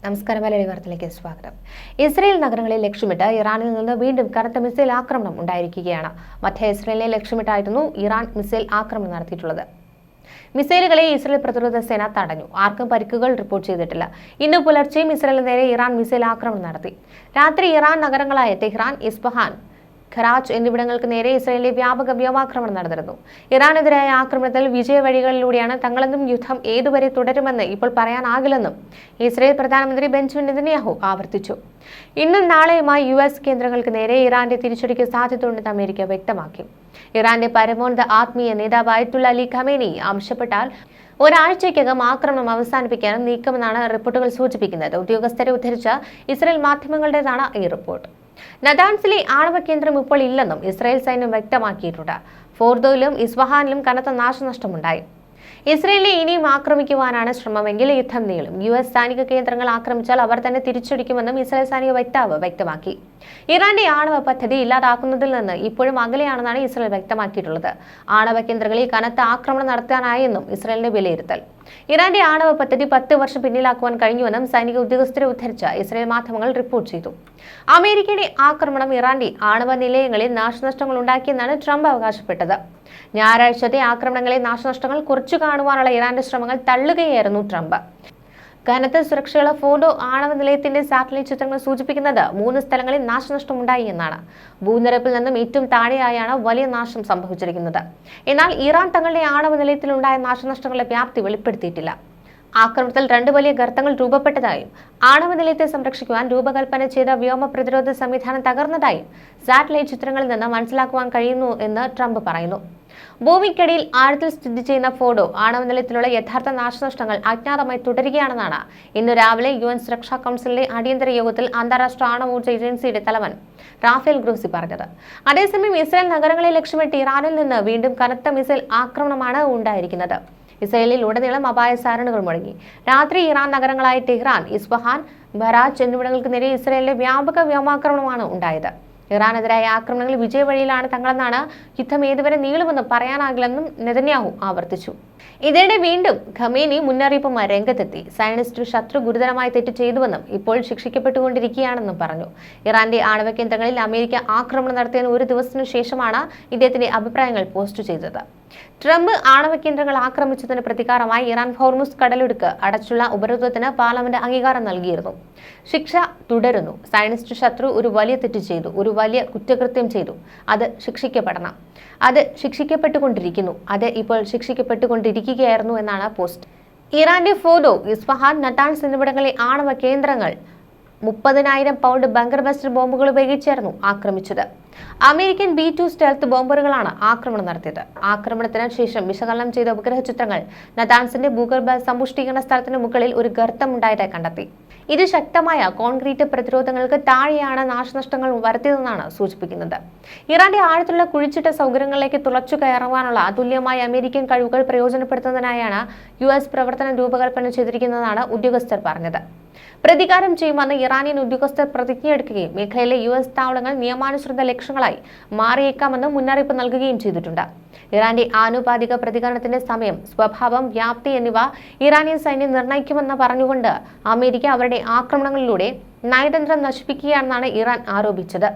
നമസ്കാരം. മലയാളി വാർത്തയിലേക്ക് സ്വാഗതം. ഇസ്രയേൽ നഗരങ്ങളെ ലക്ഷ്യമിട്ട് ഇറാനിൽ നിന്ന് വീണ്ടും കനത്ത മിസൈൽ ആക്രമണം ഉണ്ടായിരിക്കുകയാണ്. മധ്യ ഇസ്രയേലിനെ ലക്ഷ്യമിട്ടായിരുന്നു ഇറാൻ മിസൈൽ ആക്രമണം നടത്തിയിട്ടുള്ളത്. മിസൈലുകളെ ഇസ്രയേൽ പ്രതിരോധ സേന തടഞ്ഞു. ആർക്കും പരിക്കുകൾ റിപ്പോർട്ട് ചെയ്തിട്ടില്ല. ഇന്ന് പുലർച്ചെയും ഇസ്രയേലിന് നേരെ ഇറാൻ മിസൈൽ ആക്രമണം നടത്തി. രാത്രി ഇറാൻ നഗരങ്ങളായ തെഹ്റാൻ, ഇസ്ഫഹാൻ, ഖറാച്ച് എന്നിവിടങ്ങൾക്ക് നേരെ ഇസ്രയേലിലെ വ്യാപക വ്യോമാക്രമണം നടന്നിരുന്നു. ഇറാനെതിരായ ആക്രമണത്തിൽ വിജയവഴികളിലൂടെയാണ് തങ്ങളെന്നും യുദ്ധം ഏതുവരെ തുടരുമെന്ന് ഇപ്പോൾ പറയാനാകില്ലെന്നും ഇസ്രയേൽ പ്രധാനമന്ത്രി ബെഞ്ചമിൻ നെതന്യാഹു ആവർത്തിച്ചു. ഇന്നും നാളെയുമായി US കേന്ദ്രങ്ങൾക്ക് നേരെ ഇറാന്റെ തിരിച്ചടിക്ക് സാധ്യതയുണ്ടെന്ന് അമേരിക്ക വ്യക്തമാക്കി. ഇറാന്റെ പരമോന്നത ആത്മീയ നേതാവ് അയത്തുള്ള അലി ഖമേനി ആവശ്യപ്പെട്ടാൽ ഒരാഴ്ചയ്ക്കകം ആക്രമണം അവസാനിപ്പിക്കാനും നീക്കമെന്നാണ് റിപ്പോർട്ടുകൾ സൂചിപ്പിക്കുന്നത്. ഉദ്യോഗസ്ഥരെ ഉദ്ധരിച്ച ഇസ്രയേൽ മാധ്യമങ്ങളുടേതാണ് ഈ റിപ്പോർട്ട്. നതാൻസിലെ ആണവ കേന്ദ്രം ഇപ്പോൾ ഇല്ലെന്നും ഇസ്രായേൽ സൈന്യം വ്യക്തമാക്കിയിട്ടുണ്ട്. ഫോർദോയിലും ഇസ്ഫഹാനിലും കനത്ത നാശനഷ്ടമുണ്ടായി. ഇസ്രയേലിനെ ഇനിയും ആക്രമിക്കുവാനാണ് ശ്രമമെങ്കിൽ യുദ്ധം നീളും. US സൈനിക കേന്ദ്രങ്ങൾ ആക്രമിച്ചാൽ അവർ തന്നെ തിരിച്ചടിക്കുമെന്നും ഇസ്രായേൽ സൈനിക വക്താവ് വ്യക്തമാക്കി. ഇറാന്റെ ആണവ പദ്ധതി ഇല്ലാതാക്കുന്നതിൽ നിന്ന് ഇപ്പോഴും അകലെയാണെന്നാണ് ഇസ്രായേൽ വ്യക്തമാക്കിയിട്ടുള്ളത്. ആണവ കേന്ദ്രങ്ങളിൽ കനത്ത ആക്രമണം നടത്താനായെന്നും ഇസ്രായേലിന്റെ വിലയിരുത്തൽ. ഇറാന്റെ ആണവ പദ്ധതി 10 വർഷം പിന്നിലാക്കുവാൻ കഴിഞ്ഞുവെന്നും സൈനിക ഉദ്യോഗസ്ഥരെ ഉദ്ധരിച്ച ഇസ്രായേൽ മാധ്യമങ്ങൾ റിപ്പോർട്ട് ചെയ്തു. അമേരിക്കയുടെ ആക്രമണം ഇറാന്റെ ആണവ നിലയങ്ങളിൽ നാശനഷ്ടങ്ങൾ ഉണ്ടാക്കിയെന്നാണ് ട്രംപ് അവകാശപ്പെട്ടത്. ഞായറാഴ്ചത്തെ ആക്രമണങ്ങളെ നാശനഷ്ടങ്ങൾ കുറച്ചു കാണുവാനുള്ള ഇറാന്റെ ശ്രമങ്ങൾ തള്ളുകയായിരുന്നു ട്രംപ്. കനത്ത സുരക്ഷയുള്ള ഫോർഡോ ആണവ നിലയത്തിന്റെ സാറ്റലൈറ്റ് ചിത്രങ്ങൾ സൂചിപ്പിക്കുന്നത് 3 സ്ഥലങ്ങളിൽ നാശനഷ്ടമുണ്ടായി എന്നാണ്. ഭൂനിരപ്പിൽ നിന്നും ഏറ്റവും താഴെയായാണ് വലിയ നാശം സംഭവിച്ചിരിക്കുന്നത്. എന്നാൽ ഇറാൻ തങ്ങളുടെ ആണവ നിലയത്തിലുണ്ടായ നാശനഷ്ടങ്ങളുടെ വ്യാപ്തി വെളിപ്പെടുത്തിയിട്ടില്ല. ആക്രമണത്തിൽ 2 വലിയ ഗർത്തങ്ങൾ രൂപപ്പെട്ടതായും ആണവ നിലയത്തെ സംരക്ഷിക്കുവാൻ രൂപകൽപ്പന ചെയ്ത വ്യോമ പ്രതിരോധ സംവിധാനം തകർന്നതായും സാറ്റലൈറ്റ് ചിത്രങ്ങളിൽ നിന്ന് മനസ്സിലാക്കുവാൻ കഴിയുന്നു എന്ന് ട്രംപ് പറയുന്നു. ഭൂമിക്കടിയിൽ ആഴത്തിൽ സ്ഥിതി ചെയ്യുന്ന ഫോർഡോ ആണവ നിലയത്തിലുള്ള യഥാർത്ഥ നാശനഷ്ടങ്ങൾ അജ്ഞാതമായി തുടരുകയാണെന്നാണ് ഇന്ന് രാവിലെ UN സുരക്ഷാ കൗൺസിലിലെ അടിയന്തര യോഗത്തിൽ അന്താരാഷ്ട്ര ആണവോർജ്ജ ഏജൻസിയുടെ തലവൻ റാഫേൽ ഗ്രോസി പറഞ്ഞത്. അതേസമയം ഇസ്രായേൽ നഗരങ്ങളെ ലക്ഷ്യമിട്ട് ഇറാനിൽ നിന്ന് വീണ്ടും കനത്ത മിസൈൽ ആക്രമണമാണ് ഉണ്ടായിരിക്കുന്നത്. ഇസ്രായേലിൽ ഉടനീളം അപായ സാരണകൾ മുഴങ്ങി. രാത്രി ഇറാൻ നഗരങ്ങളായ ടെഹ്റാൻ, ഇസ്ഫഹാൻ, ഖറാച്ച് എന്നിവിടങ്ങൾക്ക് നേരെ ഇസ്രായേലിലെ വ്യാപക വ്യോമാക്രമണമാണ് ഉണ്ടായത്. ഇറാനെതിരായ ആക്രമണങ്ങൾ വിജയവഴിയിലാണ് തങ്ങളെന്നാണ് യുദ്ധം ഏതുവരെ നീളുമെന്ന് പറയാനാകില്ലെന്നും നെതന്യാഹു ആവർത്തിച്ചു. ഇതിനിടെ വീണ്ടും ഖമേനി മുന്നറിയിപ്പുമായി രംഗത്തെത്തി. സയനിസ്റ്റ് ശത്രു ഗുരുതരമായി തെറ്റ് ചെയ്തുവെന്നും ഇപ്പോൾ ശിക്ഷിക്കപ്പെട്ടുകൊണ്ടിരിക്കുകയാണെന്നും പറഞ്ഞു. ഇറാന്റെ ആണവ കേന്ദ്രങ്ങളിൽ അമേരിക്ക ആക്രമണം നടത്തിയതിന് 1 ദിവസത്തിനു ശേഷമാണ് ഇദ്ദേഹത്തിന്റെ അഭിപ്രായങ്ങൾ പോസ്റ്റ് ചെയ്തത്. ട്രംപ് ആണവ കേന്ദ്രങ്ങൾ ആക്രമിച്ചതിന് പ്രതികാരമായി ഇറാൻ ഹോർമുസ് കടലിടുക്ക് അടച്ചുള്ള ഉപരോധത്തിന് പാർലമെന്റ് അംഗീകാരം നൽകിയിരുന്നു. ശിക്ഷ തുടരുന്നു. സയനിസ്റ്റ് ശത്രു ഒരു വലിയ തെറ്റ് ചെയ്തു, ഒരു വലിയ കുറ്റകൃത്യം ചെയ്തു. അത് ശിക്ഷിക്കപ്പെടണം. അത് ശിക്ഷിക്കപ്പെട്ടുകൊണ്ടിരിക്കുന്നു. അത് ഇപ്പോൾ ശിക്ഷിക്കപ്പെട്ടുകൊണ്ടിരിക്കുകയായിരുന്നു എന്നാണ് പോസ്റ്റ്. ഇറാന്റെ ഫോർഡോ, ഇസ്ഫഹാൻ, നതാൻസ് എന്നിവിടങ്ങളിലെ ആണവ കേന്ദ്രങ്ങൾ 30,000 പൗണ്ട് ബങ്കർ ബസ്റ്റർ ബോംബുകൾ ഉപയോഗിച്ചായിരുന്നു ആക്രമിച്ചത്. അമേരിക്കൻ B-2 സ്റ്റെൽത്ത് ബോംബറുകളാണ് ആക്രമണം നടത്തിയത്. ആക്രമണത്തിന് ശേഷം വിശകലനം ചെയ്ത ഉപഗ്രഹ ചിത്രങ്ങൾ നതാൻസിന്റെ ഭൂഗർഭ സമ്പുഷ്ടീകരണ സ്ഥലത്തിന് മുകളിൽ ഒരു ഗർത്തമുണ്ടായതായി കണ്ടെത്തി. ഇത് ശക്തമായ കോൺക്രീറ്റ് പ്രതിരോധങ്ങൾക്ക് താഴെയാണ് നാശനഷ്ടങ്ങൾ വരുത്തിയതെന്നാണ് സൂചിപ്പിക്കുന്നത്. ഇറാന്റെ ആഴത്തിലുള്ള കുഴിച്ചിട്ട സൗകര്യങ്ങളിലേക്ക് തുളച്ചു കയറുവാനുള്ള അതുല്യമായ അമേരിക്കൻ കഴിവുകൾ പ്രയോജനപ്പെടുത്തുന്നതിനായാണ് US പ്രവർത്തനം രൂപകൽപ്പന ചെയ്തിരിക്കുന്നതെന്നാണ് ഉദ്യോഗസ്ഥർ പറഞ്ഞത്. പ്രതികാരം ചെയ്യുമെന്ന് ഇറാനിയൻ ഉദ്യോഗസ്ഥർ പ്രതിജ്ഞയെടുക്കുകയും മേഖലയിലെ US താവളങ്ങൾ നിയമാനുസൃത ലക്ഷ്യങ്ങളായി മാറിയേക്കാമെന്ന് മുന്നറിയിപ്പ് നൽകുകയും ചെയ്തിട്ടുണ്ട്. ഇറാന്റെ ആനുപാതിക പ്രതികരണത്തിന്റെ സമയം, സ്വഭാവം, വ്യാപ്തി എന്നിവ ഇറാനിയൻ സൈന്യം നിർണ്ണയിക്കുമെന്ന് പറഞ്ഞുകൊണ്ട് അമേരിക്ക അവരുടെ ആക്രമണങ്ങളിലൂടെ നയതന്ത്രം നശിപ്പിക്കുകയാണെന്നാണ് ഇറാൻ ആരോപിച്ചത്.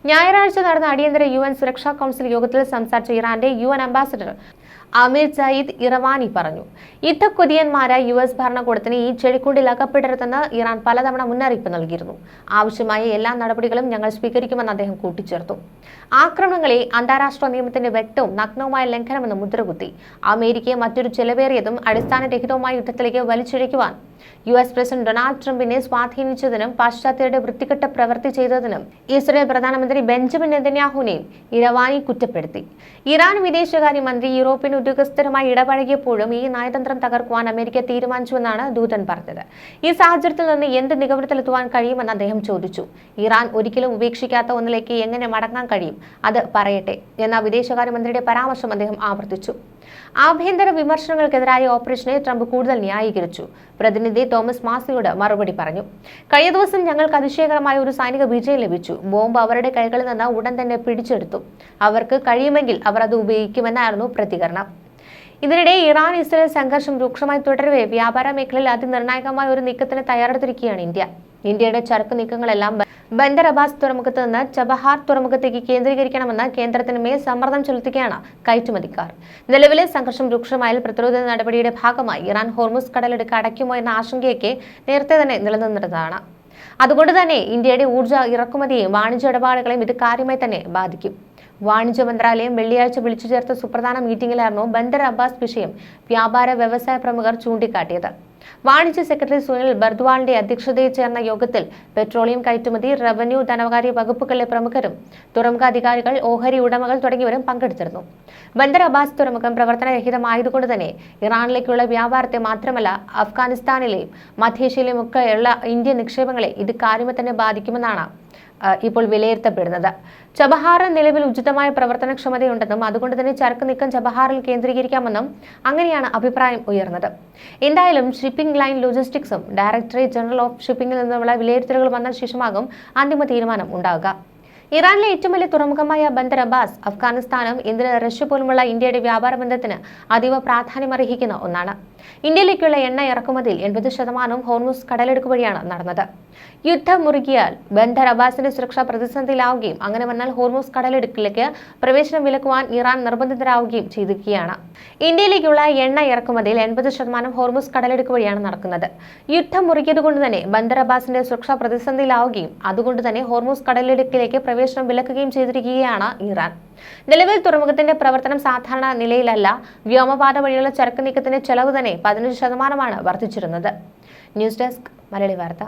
ഞായറാഴ്ച നടന്ന അടിയന്തര UN സുരക്ഷാ കൗൺസിൽ യോഗത്തിൽ സംസാരിച്ച ഇറാന്റെ UN ambassador Amir Saeid Iravani പറഞ്ഞു. യുദ്ധക്കൊതിയന്മാരായ US ഭരണകൂടത്തിന് ഈ ചെടിക്കുണ്ടിൽ അകപ്പെടരുതെന്ന് ഇറാൻ പലതവണ മുന്നറിയിപ്പ് നൽകിയിരുന്നു. ആവശ്യമായ എല്ലാ നടപടികളും ഞങ്ങൾ സ്വീകരിക്കുമെന്ന് അദ്ദേഹം കൂട്ടിച്ചേർത്തു. ആക്രമണങ്ങളെ അന്താരാഷ്ട്ര നിയമത്തിന്റെ വ്യക്തവും നഗ്നവുമായ ലംഘനമെന്ന് മുദ്രകുത്തി. അമേരിക്കയെ മറ്റൊരു ചെലവേറിയതും അടിസ്ഥാനരഹിതവുമായ യുദ്ധത്തിലേക്ക് വലിച്ചിഴയ്ക്കുവാൻ US പ്രസിഡന്റ് ഡൊണാൾഡ് ട്രംപിനെ സ്വാധീനിച്ചതിനും പാശ്ചാത്യരുടെ വൃത്തികെട്ട പ്രവൃത്തി ചെയ്തതിനും ഇസ്രായേൽ പ്രധാനമന്ത്രി ബെഞ്ചമിൻ നെതന്യാഹുവിനെയും ഇറവാനി കുറ്റപ്പെടുത്തി. ഇറാൻ വിദേശകാര്യമന്ത്രി യൂറോപ്യൻ ഉദ്യോഗസ്ഥരുമായി ഇടപഴകിയപ്പോഴും ഈ നയതന്ത്രം തകർക്കുവാൻ അമേരിക്ക തീരുമാനിച്ചുവെന്നാണ് ദൂതൻ പറഞ്ഞത്. ഈ സാഹചര്യത്തിൽ നിന്ന് എന്ത് നിഗമനത്തിലെത്തുവാൻ കഴിയുമെന്ന് അദ്ദേഹം ചോദിച്ചു. ഇറാൻ ഒരിക്കലും ഉപേക്ഷിക്കാത്ത ഒന്നിലേക്ക് എങ്ങനെ മടങ്ങാൻ കഴിയും, അത് പറയട്ടെ എന്ന വിദേശകാര്യമന്ത്രിയുടെ പരാമർശം അദ്ദേഹം ആവർത്തിച്ചു. ആഭ്യന്തര വിമർശനങ്ങൾക്കെതിരായ ഓപ്പറേഷനെ ട്രംപ് കൂടുതൽ ന്യായീകരിച്ചു. പ്രതിനിധി തോമസ് മാസിയോട് മറുപടി പറഞ്ഞു. കഴിഞ്ഞ ദിവസം ഞങ്ങൾക്ക് അതിശയകരമായ ഒരു സൈനിക വിജയം ലഭിച്ചു. ബോംബ് അവരുടെ കൈകളിൽ നിന്ന് ഉടൻ തന്നെ പിടിച്ചെടുത്തു. അവർക്ക് കഴിയുമെങ്കിൽ അവർ അത് ഉപയോഗിക്കുമെന്നായിരുന്നു പ്രതികരണം. ഇതിനിടെ ഇറാൻ ഇസ്രയേൽ സംഘർഷം രൂക്ഷമായി തുടരവേ വ്യാപാര മേഖലയിൽ അതിനിർണായകമായ ഒരു നീക്കത്തിന് തയ്യാറെടുത്തിരിക്കുകയാണ് ഇന്ത്യ. ഇന്ത്യയുടെ ചരക്ക് നീക്കങ്ങളെല്ലാം ബന്ദർ അബ്ബാസ് തുറമുഖത്ത് നിന്ന് ചബഹാർ തുറമുഖത്തേക്ക് കേന്ദ്രീകരിക്കണമെന്ന് കേന്ദ്രത്തിന് മേൽ സമ്മർദ്ദം ചെലുത്തുകയാണ് കയറ്റുമതിക്കാർ. നിലവിലെ സംഘർഷം രൂക്ഷമായാൽ പ്രതിരോധ നടപടിയുടെ ഭാഗമായി ഇറാൻ ഹോർമുസ് കടലിടുക്ക് അടയ്ക്കുമോ എന്ന ആശങ്കയൊക്കെ നേരത്തെ തന്നെ നിലനിന്നിരുന്നതാണ്. അതുകൊണ്ട് തന്നെ ഇന്ത്യയുടെ ഊർജ്ജ ഇറക്കുമതിയെയും വാണിജ്യ ഇടപാടുകളെയും ഇത് കാര്യമായി തന്നെ ബാധിക്കും. വാണിജ്യ മന്ത്രാലയം വെള്ളിയാഴ്ച വിളിച്ചു ചേർത്ത സുപ്രധാന മീറ്റിംഗിലായിരുന്നു ബന്ദർ അബ്ബാസ് വിഷയം വ്യാപാര വ്യവസായ പ്രമുഖർ ചൂണ്ടിക്കാട്ടിയത്. വാണിജ്യ സെക്രട്ടറി സുനിൽ ബർദ്വാളിന്റെ അധ്യക്ഷതയിൽ ചേർന്ന യോഗത്തിൽ പെട്രോളിയം കയറ്റുമതി, റവന്യൂ, ധനകാര്യ വകുപ്പുകളിലെ പ്രമുഖരും തുറമുഖ അധികാരികൾ, ഓഹരി ഉടമകൾ തുടങ്ങിയവരും പങ്കെടുത്തിരുന്നു. ബന്ദർ അബ്ബാസ് തുറമുഖം പ്രവർത്തനരഹിതമായതുകൊണ്ട് തന്നെ ഇറാനിലേക്കുള്ള വ്യാപാരത്തെ മാത്രമല്ല അഫ്ഗാനിസ്ഥാനിലെയും മധ്യേഷ്യയിലെയും ഒക്കെയുള്ള ഇന്ത്യൻ നിക്ഷേപങ്ങളെ ഇത് കാര്യമായി തന്നെ ബാധിക്കുമെന്നാണ് ഇപ്പോൾ വിലയിരുത്തപ്പെടുന്നത്. ചബഹാർ നിലവിൽ ഉചിതമായ പ്രവർത്തനക്ഷമതയുണ്ടെന്നും അതുകൊണ്ട് തന്നെ ചരക്ക് നീക്കം ചബഹാറിൽ കേന്ദ്രീകരിക്കാമെന്നും അങ്ങനെയാണ് അഭിപ്രായം ഉയർന്നത്. എന്തായാലും ഷിപ്പിംഗ് ലൈൻ ലോജിസ്റ്റിക്സും ഡയറക്ടറേറ്റ് ജനറൽ ഓഫ് ഷിപ്പിംഗിൽ നിന്നുള്ള വിലയിരുത്തലുകൾ വന്ന ശേഷമാകും അന്തിമ തീരുമാനം ഉണ്ടാകുക. ഇറാനിലെ ഏറ്റവും വലിയ തുറമുഖമായ ബന്ദർ അബ്ബാസ് അഫ്ഗാനിസ്ഥാനും എന്തിന് റഷ്യ പോലുമുള്ള ഇന്ത്യയുടെ വ്യാപാര ബന്ധത്തിന് അതീവ പ്രാധാന്യമർഹിക്കുന്ന ഒന്നാണ്. ഇന്ത്യയിലേക്കുള്ള എണ്ണ ഇറക്കുമതിയിൽ 80% ഹോർമുസ് കടലെടുക്ക് വഴിയാണ് നടന്നത്. യുദ്ധം മുറുകിയാൽ ബന്ദർ അബ്ബാസിന്റെ സുരക്ഷ പ്രതിസന്ധിയിലാവുകയും അങ്ങനെ വന്നാൽ ഹോർമുസ് കടലെടുക്കിലേക്ക് പ്രവേശനം വിലക്കുവാൻ ഇറാൻ നിർബന്ധിതരാവുകയും ചെയ്തിരിക്കുകയാണ്. ഇന്ത്യയിലേക്കുള്ള എണ്ണ ഇറക്കുമതിയിൽ 80% ഹോർമുസ് കടലെടുക്ക് വഴിയാണ് നടക്കുന്നത്. യുദ്ധം മുറുകിയതുകൊണ്ട് തന്നെ ബന്ദർ അബ്ബാസിന്റെ സുരക്ഷ പ്രതിസന്ധിയിലാവുകയും അതുകൊണ്ട് തന്നെ ഹോർമുസ് കടലെടുക്കിലേക്ക് പ്രവേശനം വിലക്കുകയും ചെയ്തിരിക്കുകയാണ് ഇറാൻ. നിലവിൽ തുറമുഖത്തിന്റെ പ്രവർത്തനം സാധാരണ നിലയിലല്ല. വ്യോമപാത വഴിയുള്ള ചരക്ക് നീക്കത്തിന്റെ ചെലവ് തന്നെ 15% വർദ്ധിച്ചിരുന്നത്. ന്യൂസ് ഡെസ്ക് മലയാളി വാർത്ത.